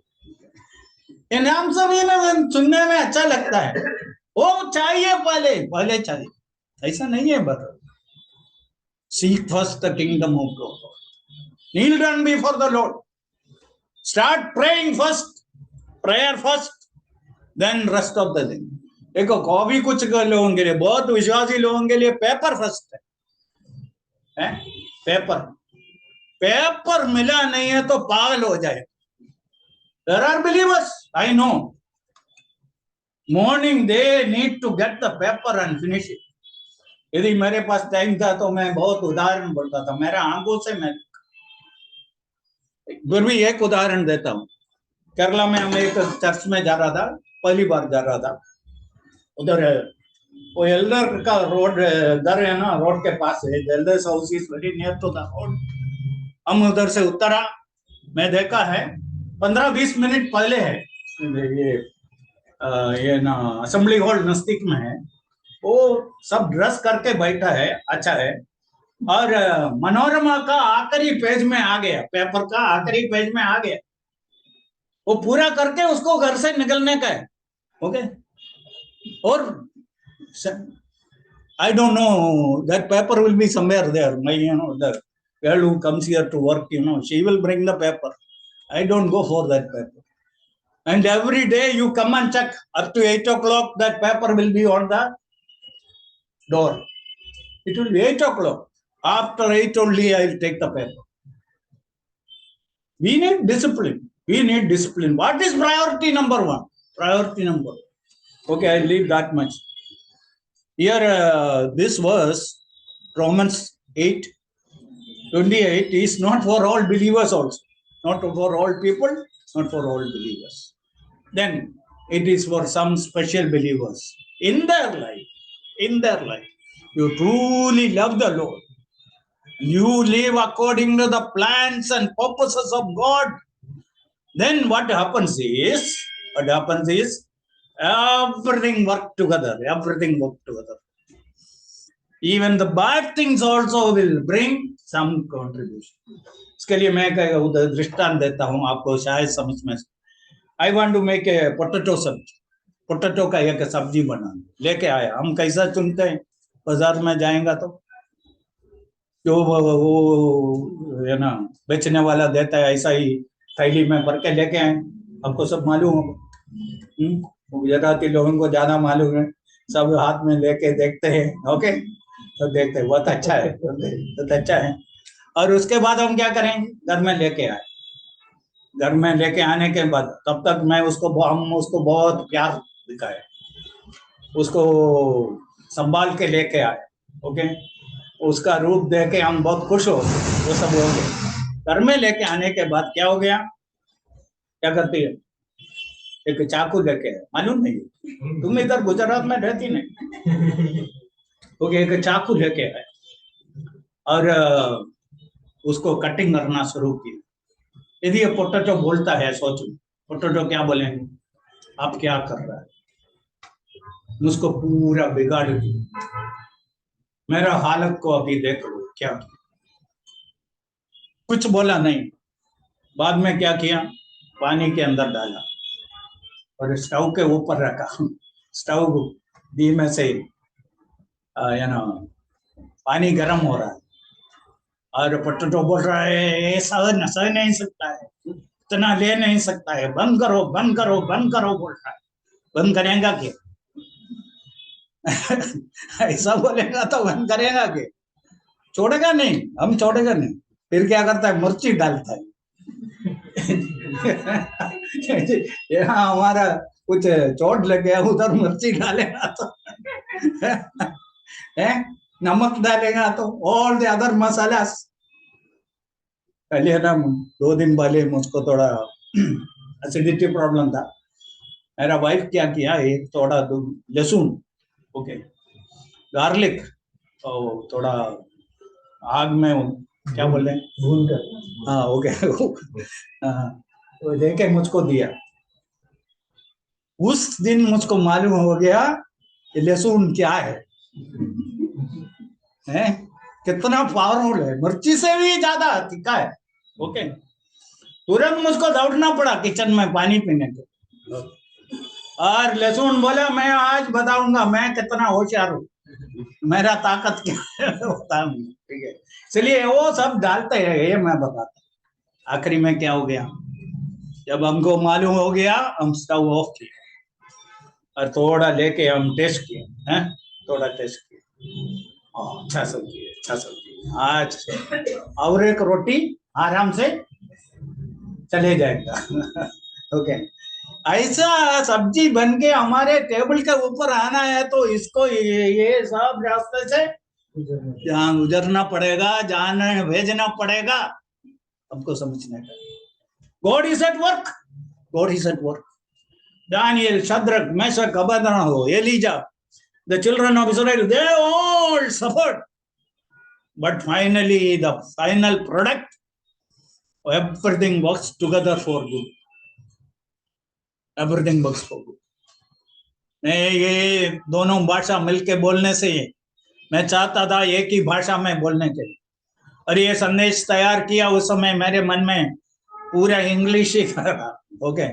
[SPEAKER 1] ये नाम सब सुनने में अच्छा लगता है. वो चाहिए पहले चाहिए. ऐसा नहीं है. But seek first the kingdom of God. Kneel down before the Lord. Start praying first. Prayer first. Then rest of the thing. देखो, कॉफी कुछ लोगों के लिए, बहुत विश्वासी लोगों के लिए पेपर फर्स्ट है. पेपर मिला नहीं है तो पागल हो जाए. There are believers, I know. Morning they need to get the paper and finish it. यदि मेरे पास टाइम था तो मैं बहुत उदाहरण बोलता था. मेरा आंखों से मैं फिर भी एक उदाहरण देता हूँ. केरला में हम एक चर्च में जा रहा था, पहली बार जा रहा था. उधर वो एल्डर का रोड दर है ना, रोड के पास है. Elders house is very near to the road. हम उधर से उतरा. मैं देखा है 15-20 मिनट पहले है ये ना असेंबली हॉल नजदीक में है. वो सब ड्रेस करके बैठा है, अच्छा है. और मनोरमा का आखिरी पेज में आ गया, पेपर का आखिरी पेज में आ गया, वो पूरा करके उसको घर से निकलने का है। ओके, और I don't know, that paper will be somewhere there. The girl who comes here to work, she will bring the paper. I don't go for that paper. And every day you come and check up to 8 o'clock, that paper will be on the door. It will be 8 o'clock. After 8 only I will take the paper. We need discipline. We need discipline. What is priority number one? Priority number. Okay, I'll leave that much. Here, this verse, Romans 8:28, is not for all believers also. Not for all people, not for all believers. Then it is for some special believers. In their life, you truly love the Lord. You live according to the plans and purposes of God. Then what happens is everything work together. Even the bad things also will bring some contribution. इसके लिए मैं एक दृष्टांत देता हूँ आपको, शायद समझ में। I want to make a potato सब्जी, पोटैटो का एक सब्जी बनाना लेके आया। हम कैसा चुनते हैं, बाजार में जाएंगा तो जो वो है ना बेचने वाला देता है, ऐसा ही थैली में भर के लेके आए। आपको सब मालूम होगा, गुजराती लोगों को ज्यादा मालूम है, सब हाथ में लेके देखते हैं। ओके, तो देखते हैं बहुत अच्छा है, बहुत अच्छा है। और उसके बाद हम क्या करेंगे, घर में लेके आए। घर में लेके आने के बाद तब तक हम उसको बहुत प्यार दिखाए, उसको संभाल के लेके आए। ओके, उसका रूप देख के हम बहुत खुश हो, वो सब हो गया। घर में लेके आने के बाद क्या हो गया, क्या करती है, एक चाकू लेके आए। मालूम नहीं, तुम इधर गुजरात में रहती नहीं। ओके, एक चाकू लेके आए और उसको कटिंग करना शुरू की। यदि ये पोटैटो बोलता है, सोचो पोटैटो क्या बोलेंगे, आप क्या कर रहा है, उसको पूरा बिगाड़ दिया। मेरा हालत को अभी देख लो, क्या किया। कुछ बोला नहीं। बाद में क्या किया, पानी के अंदर डाला और स्टोव के ऊपर रखा। स्टोव धीमे से पानी गर्म हो रहा है और पोटैटो बोल रहा है, ये सह नहीं सकता है, इतना ले नहीं सकता है, बंद करो बंद करो बंद करो बोल रहा है। बंद करेगा क्या? ऐसा बोलेगा तो बंद करेगा क्या? छोड़ेगा नहीं, हम छोड़ेगा नहीं। फिर क्या करता है, मिर्ची डालता है। यहाँ हमारा कुछ चोट लग गया, उधर मिर्ची डालेगा तो नमक डालेगा तो ऑल द अदर मसाला। पहले ना 2 दिन पहले मुझको थोड़ा एसिडिटी प्रॉब्लम था। मेरा वाइफ क्या किया, एक थोड़ा लहसुन, ओके, गार्लिक और थोड़ा आग में क्या बोल रहे हैं, भून कर, हाँ ओके, वो देके मुझको दिया। उस दिन मुझको मालूम हो गया कि लहसुन क्या है, कितना पावरफुल है, मिर्ची से भी ज्यादा तीखा है। ओके, तुरंत मुझको दौड़ना पड़ा किचन में पानी पीने के। और लहसुन बोला, मैं आज बताऊंगा मैं कितना होशियार हूँ, मेरा ताकत क्या है बताऊंगा। ठीक है, चलिए वो सब डालते हैं, ये मैं बताता। आखिरी में क्या हो गया, जब हमको मालूम हो गया, हम स्टोव ऑफ किया और थोड़ा लेके हम टेस्ट किए, हैं थोड़ा टेस्ट किया, अच्छा सब्जी है, अच्छा सब्जी। आज और एक रोटी आराम से चले जाएगा। ओके, ऐसा सब्जी बन के हमारे टेबल के ऊपर आना है तो इसको ये सब रास्ते से जहाँ गुजरना पड़ेगा, जाने भेजना पड़ेगा, हमको समझने का। God is at work. God is at work. Daniel, Shadrach, Meshach, Abednego, Elijah, the children of Israel, they all suffered. But finally, the final product, everything works together for good. Everything works for good. ये दोनों भाषा मिलके बोलने से मैं चाहता था एक ही भाषा में बोलने के लिए, और ये संदेश तैयार किया उस समय मेरे मन में पूरा इंग्लिश ही था। ओके,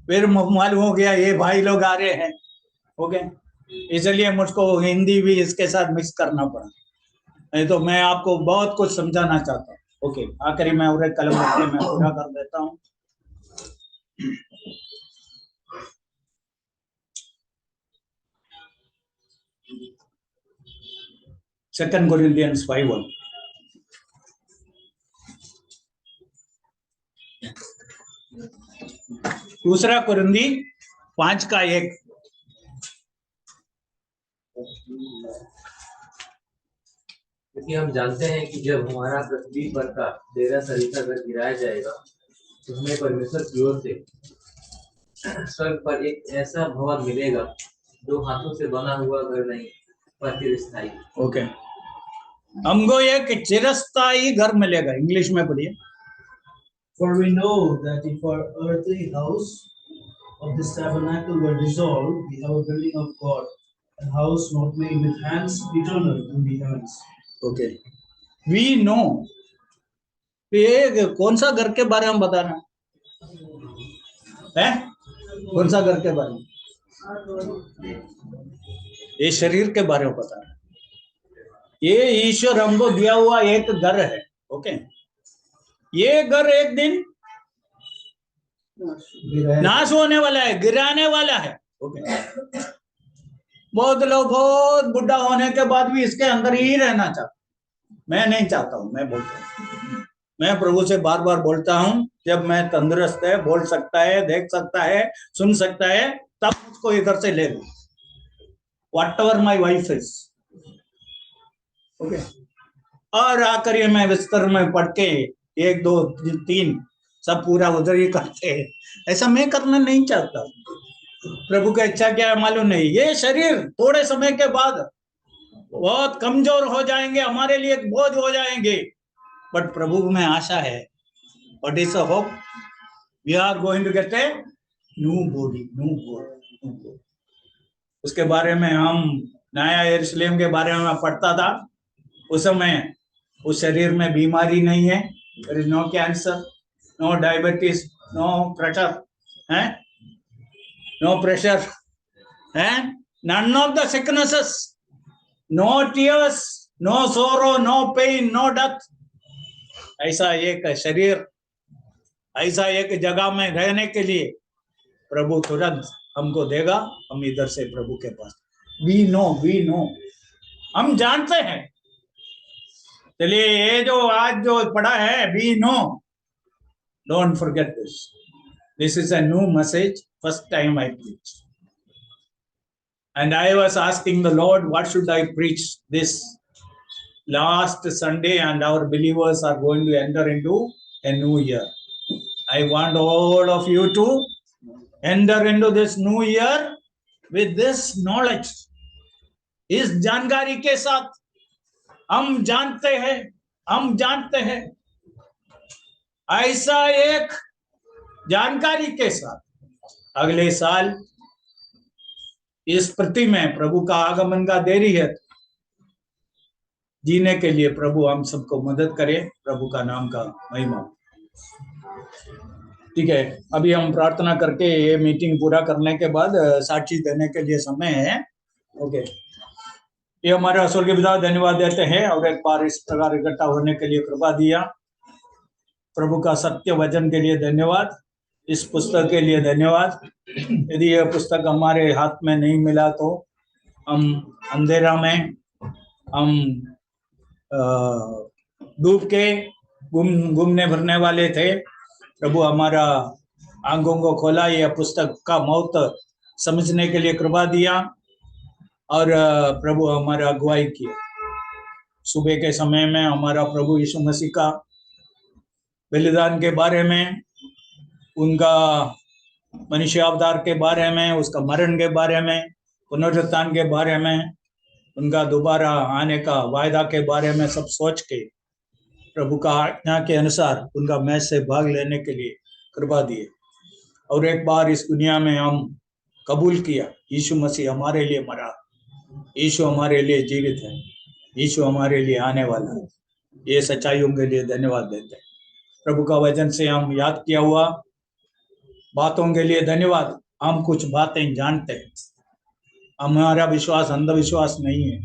[SPEAKER 1] फिर मालूम हो गया ये भाई लोग आ रहे हैं। ओके, इसलिए मुझको हिंदी भी इसके साथ मिक्स करना पड़ा, नहीं तो मैं आपको बहुत कुछ समझाना चाहता हूँ। ओके, आखिरी में और एक कलम रख के मैं पूरा कर देता हूँ। Second Corinthians 5:1। दूसरा कुरिन्थी 5:1।
[SPEAKER 7] क्योंकि हम जानते हैं कि जब हमारा पृथ्वी पर का डेरा सरीसा घर गिराया जाएगा तो हमें परमेश्वर की ओर से स्वर्ग पर एक ऐसा भवन मिलेगा जो हाथों से बना हुआ घर नहीं पर चिरस्थायी।
[SPEAKER 1] ओके, हमको एक चिरस्थायी घर मिलेगा। इंग्लिश में पढ़िए।
[SPEAKER 4] For we know that if our earthly house of this tabernacle were dissolved, we have a building of God, a house not made with hands, eternal in the heavens.
[SPEAKER 1] Okay, we know. ये कौन सा घर के बारे में बता रहा है? कौन सा घर के बारे में? ये शरीर के बारे में बता रहा है। ये ईश्वर हमको दिया हुआ एक घर है। ओके, ये घर एक दिन नाश होने वाला है, गिराने वाला है। ओके, बहुत लोग बहुत बुढ़ा होने के बाद भी इसके अंदर ही रहना चाहते। मैं नहीं चाहता हूं। मैं बोलता हूं, मैं प्रभु से बार बार बोलता हूं, जब मैं तंदुरुस्त है, बोल सकता है, देख सकता है, सुन सकता है, तब उसको इधर से ले लो। Whatever my wife is. Okay, और आकर मैं बिस्तर में पढ़ के 1 2 3 सब पूरा उधर ही करते हैं। ऐसा मैं करना नहीं चाहता। प्रभु का इच्छा क्या है मालूम नहीं। ये शरीर थोड़े समय के बाद बहुत कमजोर हो जाएंगे, हमारे लिए बोझ हो जाएंगे, बट प्रभु में आशा है। What is a hope? We are going to get a new body, new body. उसके बारे में हम नया यरूशलेम के बारे में पढ़ता था। उस समय उस शरीर में बीमारी नहीं है। There is no cancer, no diabetes, no pressure है, नो प्रेशर है, none of the sicknesses, no tears, no sorrow, no pain, no death। ऐसा एक शरीर, ऐसा एक जगह में रहने के लिए प्रभु तुरंत हमको देगा। हम इधर से प्रभु के पास। वी नो, हम जानते हैं। चलिए, ये जो आज जो पढ़ा है, we know, don't forget this. This is a new message, first time I preach, and I was asking the Lord, what should I preach this last Sunday, and our believers are going to enter into a new year. I want all of you to enter into this new year with this knowledge, इस जानकारी के साथ। हम जानते हैं ऐसा एक जानकारी के साथ अगले साल इस पृथ्वी में प्रभु का आगमन का देरी है। जीने के लिए प्रभु हम सबको मदद करे। प्रभु का नाम का महिमा। ठीक है, अभी हम प्रार्थना करके ये मीटिंग पूरा करने के बाद साक्षी देने के लिए समय है। ओके, ये हमारे स्वर्गीय पिता धन्यवाद देते हैं और एक बार इस प्रकार इकट्ठा होने के लिए कृपा दिया। प्रभु का सत्य वचन के लिए धन्यवाद, इस पुस्तक के लिए धन्यवाद। यदि यह पुस्तक हमारे हाथ में नहीं मिला तो हम अंधेरा में हम डूब के घूमने भरने वाले थे। प्रभु हमारा आंखों को खोला, यह पुस्तक का महत्व समझने के लिए कृपा दिया और प्रभु हमारा अगुवाई किया। सुबह के समय में हमारा प्रभु यीशु मसीह का बलिदान के बारे में, उनका मनुष्य अवतार के बारे में, उसका मरण के बारे में, पुनरुत्थान के बारे में, उनका दोबारा आने का वायदा के बारे में सब सोच के प्रभु का आज्ञा के अनुसार उनका मैच से भाग लेने के लिए कृपा दिए। और एक बार इस दुनिया में हम कबूल किया, यीशु मसीह हमारे लिए मरा, यीशु हमारे लिए जीवित है। यीशु हमारे लिए आने वाला है। ये सच्चाइयों के लिए धन्यवाद देते हैं। प्रभु का वचन से हम याद किया हुआ बातों के लिए धन्यवाद। हम कुछ बातें जानते हैं, हमारा विश्वास अंधविश्वास नहीं है।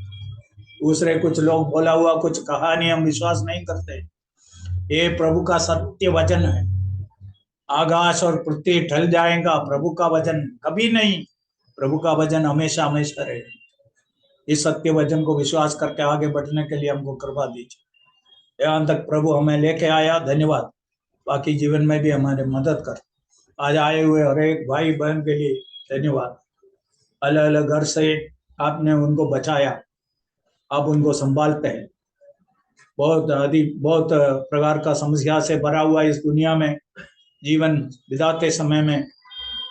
[SPEAKER 1] दूसरे कुछ लोग बोला हुआ कुछ कहानी हम विश्वास नहीं करते। ये प्रभु का सत्य वचन है। आकाश और पृथ्वी टल जाएगा, प्रभु का वचन कभी नहीं। प्रभु का वचन हमेशा हमेशा रहे। इस सत्य वचन को विश्वास करके आगे बढ़ने के लिए हमको कृपा दीजिए। यहाँ तक प्रभु हमें लेके आया, धन्यवाद। बाकी जीवन में भी हमारे मदद कर। आज आए हुए हर एक भाई बहन के लिए धन्यवाद। अलग अलग घर से आपने उनको बचाया, आप उनको संभालते हैं। बहुत प्रकार का समस्या से भरा हुआ इस दुनिया में जीवन बिताते समय में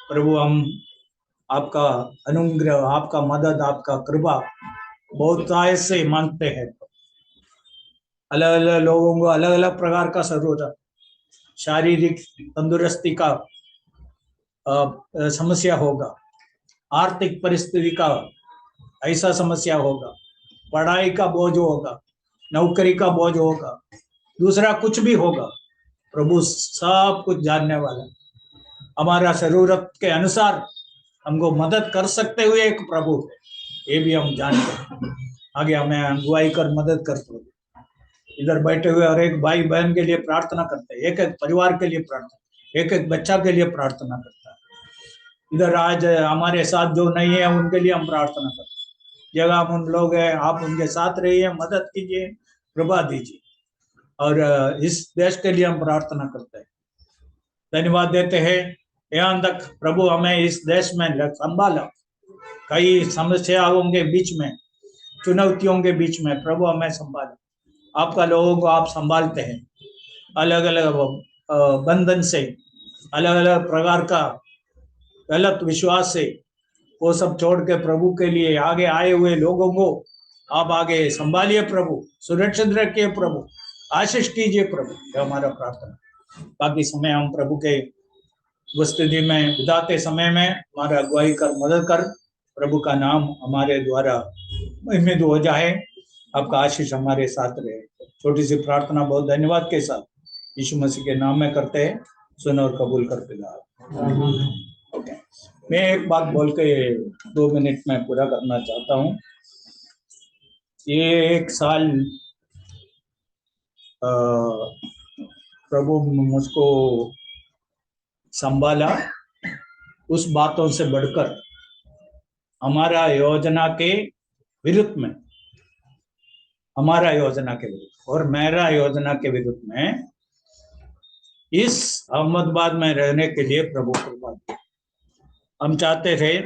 [SPEAKER 1] प्रभु हम आपका अनुग्रह, आपका मदद, आपका कृपा बहुत से मांगते हैं। अलग अलग लोगों को अलग अलग प्रकार का जरूरत, शारीरिक तंदुरुस्ती का समस्या होगा, आर्थिक परिस्थिति का ऐसा समस्या होगा, पढ़ाई का बोझ होगा, नौकरी का बोझ होगा, दूसरा कुछ भी होगा। प्रभु सब कुछ जानने वाला, हमारा जरूरत के अनुसार हमको मदद कर सकते हुए एक प्रभु है, ये भी हम जानते हैं। आगे हमें अगुवाई कर मदद करते हुए इधर बैठे हुए हर एक भाई बहन के लिए प्रार्थना करते हैं, एक एक परिवार के लिए प्रार्थना, एक एक बच्चा के लिए प्रार्थना करता है। इधर आज हमारे साथ जो नहीं है उनके लिए हम प्रार्थना करते हैं। जगह हम उन लोग हैं, आप उनके साथ रहिए, मदद कीजिए, कृपा दीजिए। और इस देश के लिए हम प्रार्थना करते हैं, धन्यवाद देते हैं। यहाँ तक प्रभु हमें इस देश में संभाला, कई समस्याओं के बीच में, चुनौतियों के बीच में प्रभु हमें संभाला। आपका लोगों को आप संभालते हैं, अलग अलग बंधन से, अलग अलग प्रकार का गलत विश्वास से वो सब छोड़ के प्रभु के लिए आगे आए हुए लोगों को आप आगे संभालिए प्रभु, सुरक्षित रखिए प्रभु, आशीष कीजिए प्रभु, ये हमारा प्रार्थना। बाकी समय हम प्रभु के उपस्थिति में बिताते समय में हमारा अगुवाई कर मदद कर, प्रभु का नाम हमारे द्वारा महिमित हो जाए, आपका आशीष हमारे साथ रहे। छोटी सी प्रार्थना बहुत धन्यवाद के साथ यीशु मसीह के नाम में करते हैं, सुन और कबूल कर पिता। ओके, मैं एक बात बोल के 2 मिनट में पूरा करना चाहता हूँ। ये 1 साल प्रभु मुझको संभाला, उस बातों से बढ़कर हमारा योजना के विरुद्ध में, हमारा योजना के विरुद्ध और मेरा योजना के विरुद्ध में इस अहमदाबाद में रहने के लिए प्रभु कृपा। हम चाहते थे